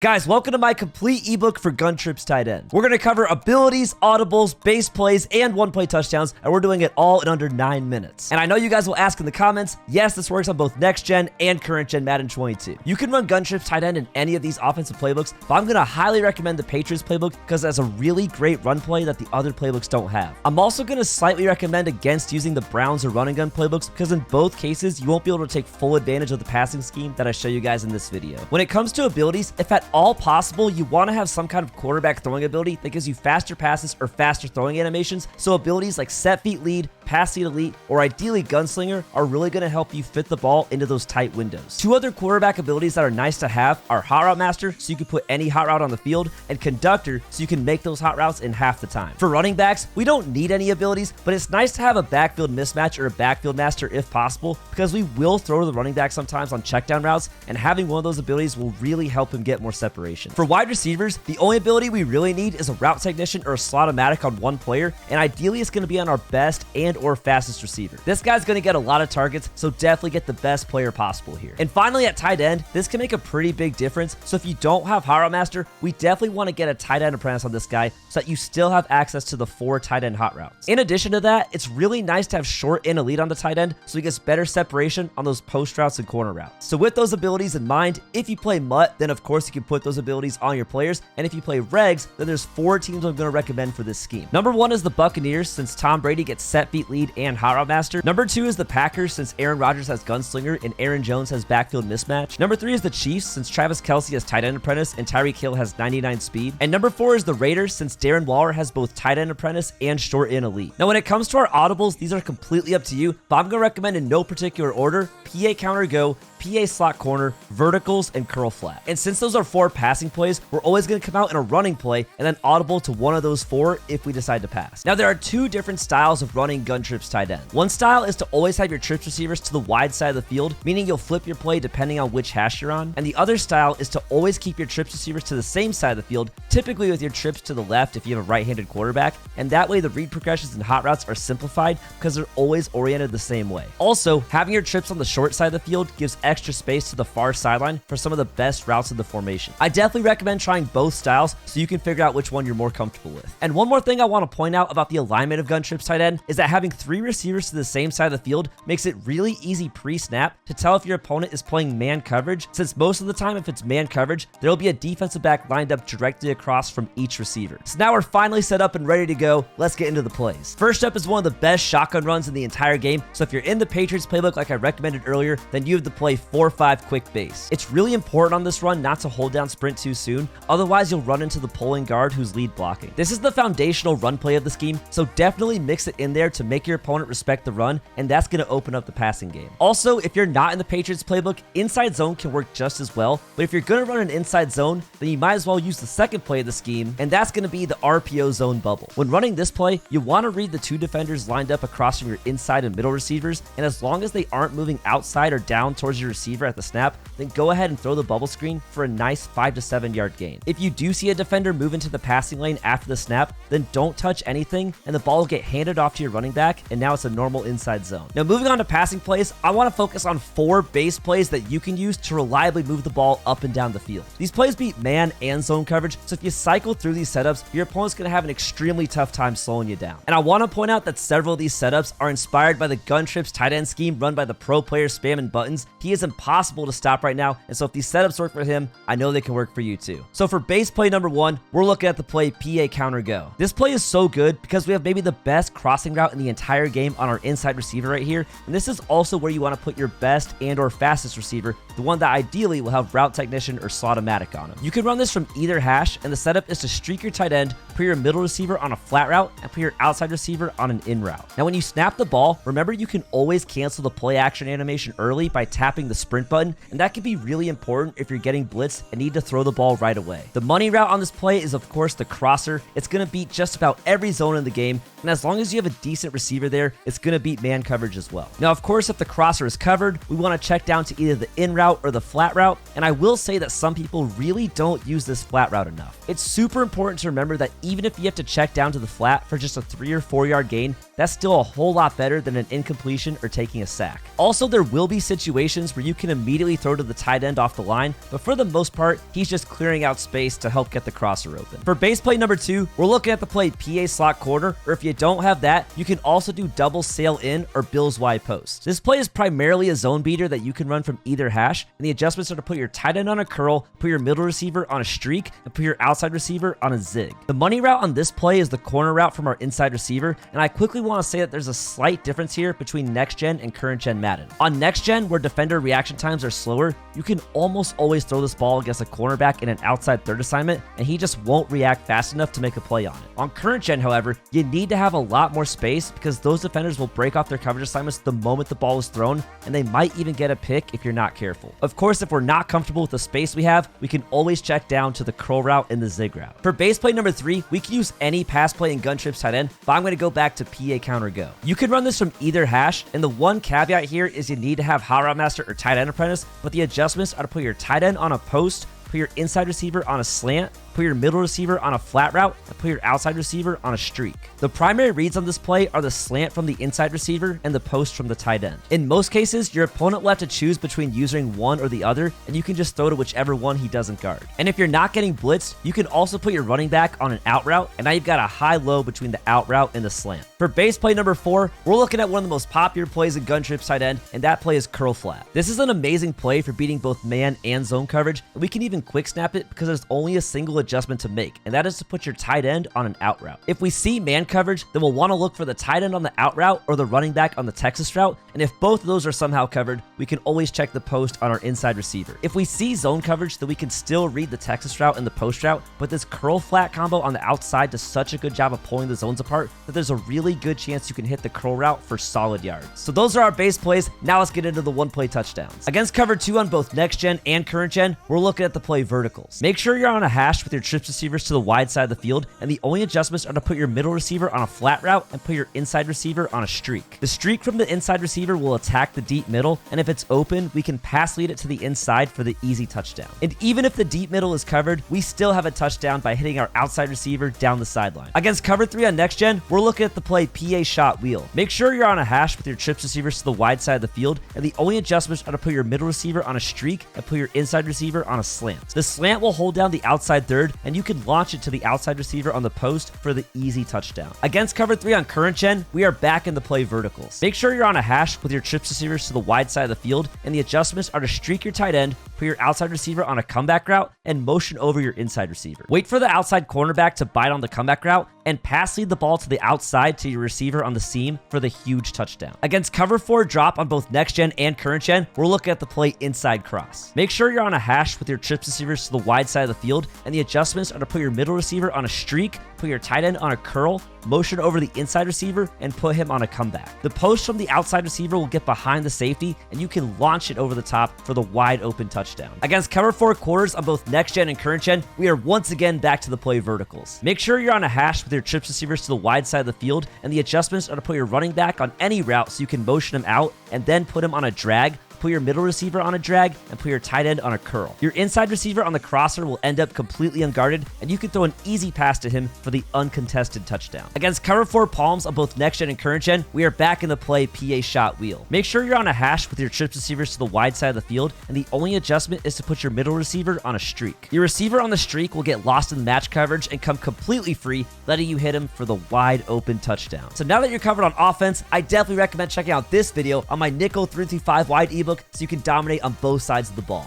Guys, welcome to my complete ebook for gun trips tight end. We're going to cover abilities, audibles, base plays, and one-play touchdowns, and we're doing it all in under 9 minutes. And I know you guys will ask in the comments, yes, this works on both next-gen and current-gen Madden 22. You can run gun trips tight end in any of these offensive playbooks, but I'm going to highly recommend the Patriots playbook because it has a really great run play that the other playbooks don't have. I'm also going to slightly recommend against using the Browns or running gun playbooks because in both cases, you won't be able to take full advantage of the passing scheme that I show you guys in this video. When it comes to abilities, if at all possible, you want to have some kind of quarterback throwing ability that gives you faster passes or faster throwing animations. So abilities like set feet lead, pass seed elite, or ideally gunslinger are really going to help you fit the ball into those tight windows. Two other quarterback abilities that are nice to have are hot route master, so you can put any hot route on the field, and conductor, so you can make those hot routes in half the time. For running backs, we don't need any abilities, but it's nice to have a backfield mismatch or a backfield master if possible, because we will throw the running back sometimes on checkdown routes, and having one of those abilities will really help him get more separation. For wide receivers, the only ability we really need is a route technician or a slot-o-matic on one player, and ideally it's going to be on our best and or fastest receiver. This guy's going to get a lot of targets, so definitely get the best player possible here. And finally, at tight end, this can make a pretty big difference, so if you don't have hot route master, we definitely want to get a tight end apprentice on this guy so that you still have access to the 4 tight end hot routes. In addition to that, it's really nice to have short and elite on the tight end so he gets better separation on those post routes and corner routes. So with those abilities in mind, if you play MUT, then of course you can put those abilities on your players, and if you play regs, then there's 4 teams I'm going to recommend for this scheme. Number 1 is the Buccaneers, since Tom Brady gets set feet lead and hot route master. Number 2 is the Packers, since Aaron Rodgers has gunslinger and Aaron Jones has backfield mismatch. Number 3 is the Chiefs, since Travis Kelce has tight end apprentice and Tyreek Hill has 99 speed. And number 4 is the Raiders, since Darren Waller has both tight end apprentice and short and elite. Now when it comes to our audibles, these are completely up to you, but I'm going to recommend in no particular order: PA counter go, PA slot corner, verticals, and curl flat. And since those are 4 passing plays, we're always going to come out in a running play and then audible to one of those 4 if we decide to pass. Now there are 2 different styles of running gun trips tight end. One style is to always have your trips receivers to the wide side of the field, meaning you'll flip your play depending on which hash you're on. And the other style is to always keep your trips receivers to the same side of the field, typically with your trips to the left if you have a right-handed quarterback. And that way the read progressions and hot routes are simplified because they're always oriented the same way. Also, having your trips on the short side of the field gives extra space to the far sideline for some of the best routes in the formation. I definitely recommend trying both styles so you can figure out which one you're more comfortable with. And one more thing I want to point out about the alignment of gun trips tight end is that having 3 receivers to the same side of the field makes it really easy pre-snap to tell if your opponent is playing man coverage, since most of the time if it's man coverage, there'll be a defensive back lined up directly across from each receiver. So now we're finally set up and ready to go. Let's get into the plays. First up is one of the best shotgun runs in the entire game, so if you're in the Patriots playbook like I recommended earlier, then you have to play 4-5 quick base. It's really important on this run not to hold down sprint too soon, otherwise you'll run into the pulling guard who's lead blocking. This is the foundational run play of the scheme, so definitely mix it in there to make your opponent respect the run, and that's going to open up the passing game. Also, if you're not in the Patriots playbook, inside zone can work just as well, but if you're going to run an inside zone, then you might as well use the second play of the scheme, and that's going to be the RPO zone bubble. When running this play, you want to read the 2 defenders lined up across from your inside and middle receivers, and as long as they aren't moving outside or down towards your receiver at the snap, then go ahead and throw the bubble screen for a nice 5 to 7 yard gain. If you do see a defender move into the passing lane after the snap, then don't touch anything and the ball will get handed off to your running back, and now it's a normal inside zone. Now moving on to passing plays, I want to focus on 4 base plays that you can use to reliably move the ball up and down the field. These plays beat man and zone coverage, so if you cycle through these setups, your opponent's going to have an extremely tough time slowing you down. And I want to point out that several of these setups are inspired by the gun trips tight end scheme run by the pro player spamming buttons. He is impossible to stop right now, and so if these setups work for him, I know they can work for you too. So for base play number 1, we're looking at the play PA counter go. This play is so good because we have maybe the best crossing route in the entire game on our inside receiver right here, and this is also where you want to put your best and or fastest receiver, the one that ideally will have route technician or slot-o-matic on him. You can run this from either hash, and the setup is to streak your tight end, put your middle receiver on a flat route, and put your outside receiver on an in route. Now when you snap the ball, remember you can always cancel the play action animation early by tapping the sprint button, and that can be really important if you're getting blitzed and need to throw the ball right away. The money route on this play is of course the crosser. It's going to beat just about every zone in the game, and as long as you have a decent receiver there, it's going to beat man coverage as well. Now of course if the crosser is covered, we want to check down to either the in route or the flat route, and I will say that some people really don't use this flat route enough. It's super important to remember that even if you have to check down to the flat for just a 3 or 4 yard gain, that's still a whole lot better than an incompletion or taking a sack. Also, there will be situations where you can immediately throw to the tight end off the line, but for the most part, he's just clearing out space to help get the crosser open. For base play number 2, we're looking at the play PA slot corner, or if you don't have that, you can also do double sail in or bills wide post. This play is primarily a zone beater that you can run from either hash, and the adjustments are to put your tight end on a curl, put your middle receiver on a streak, and put your outside receiver on a zig. The money route on this play is the corner route from our inside receiver, and I quickly want to say that there's a slight difference here between next gen and current gen Madden. On next gen, where defender reaction times are slower, you can almost always throw this ball against a cornerback in an outside third assignment, and he just won't react fast enough to make a play on it. On current gen, however, you need to have a lot more space because those defenders will break off their coverage assignments the moment the ball is thrown, and they might even get a pick if you're not careful. Of course, if we're not comfortable with the space we have, we can always check down to the curl route and the zig route. For base play number 3, we can use any pass play in gun trips tight end, but I'm going to go back to PA counter go. You can run this from either hash, and the one caveat here is you need to have Hot Route Master or Tight End Apprentice, but the adjustments are to put your tight end on a post, put your inside receiver on a slant, put your middle receiver on a flat route, and put your outside receiver on a streak. The primary reads on this play are the slant from the inside receiver and the post from the tight end. In most cases, your opponent will have to choose between using one or the other, and you can just throw to whichever one he doesn't guard. And if you're not getting blitzed, you can also put your running back on an out route, and now you've got a high-low between the out route and the slant. For base play number 4, we're looking at one of the most popular plays in gun trips tight end, and that play is curl flat. This is an amazing play for beating both man and zone coverage, and we can even quick snap it because there's only a single adjustment to make, and that is to put your tight end on an out route. If we see man coverage, then we'll want to look for the tight end on the out route or the running back on the Texas route, and if both of those are somehow covered, we can always check the post on our inside receiver. If we see zone coverage, then we can still read the Texas route and the post route, but this curl flat combo on the outside does such a good job of pulling the zones apart that there's a really good chance you can hit the curl route for solid yards. So those are our base plays. Now let's get into the one play touchdowns. Against cover 2 on both next gen and current gen, we're looking at the play verticals. Make sure you're on a hash with your trips receivers to the wide side of the field, and the only adjustments are to put your middle receiver on a flat route and put your inside receiver on a streak. The streak from the inside receiver will attack the deep middle, and if it's open, we can pass lead it to the inside for the easy touchdown. And even if the deep middle is covered, we still have a touchdown by hitting our outside receiver down the sideline. Against cover 3 on next gen, we're looking at the play PA shot wheel. Make sure you're on a hash with your trips receivers to the wide side of the field, and the only adjustments are to put your middle receiver on a streak and put your inside receiver on a slant. The slant will hold down the outside third, and you can launch it to the outside receiver on the post for the easy touchdown. Against cover 3 on current gen, we are back in the play verticals. Make sure you're on a hash with your trips receivers to the wide side of the field, and the adjustments are to streak your tight end, put your outside receiver on a comeback route, and motion over your inside receiver. Wait for the outside cornerback to bite on the comeback route, and pass lead the ball to the outside to your receiver on the seam for the huge touchdown. Against cover 4 drop on both next gen and current gen, we're looking at the play inside cross. Make sure you're on a hash with your trips receivers to the wide side of the field, and the adjustments are to put your middle receiver on a streak, put your tight end on a curl, motion over the inside receiver, and put him on a comeback. The post from the outside receiver will get behind the safety, and you can launch it over the top for the wide open touchdown. Against cover 4 quarters on both next gen and current gen, we are once again back to the play verticals. Make sure you're on a hash with your trips receivers to the wide side of the field, and the adjustments are to put your running back on any route so you can motion him out and then put him on a drag, put your middle receiver on a drag, and put your tight end on a curl. Your inside receiver on the crosser will end up completely unguarded, and you can throw an easy pass to him for the uncontested touchdown. Against cover 4 palms on both next gen and current gen, we are back in the play PA shot wheel. Make sure you're on a hash with your trips receivers to the wide side of the field, and the only adjustment is to put your middle receiver on a streak. Your receiver on the streak will get lost in match coverage and come completely free, letting you hit him for the wide open touchdown. So now that you're covered on offense, I definitely recommend checking out this video on my nickel 3-5 wide ebook so you can dominate on both sides of the ball.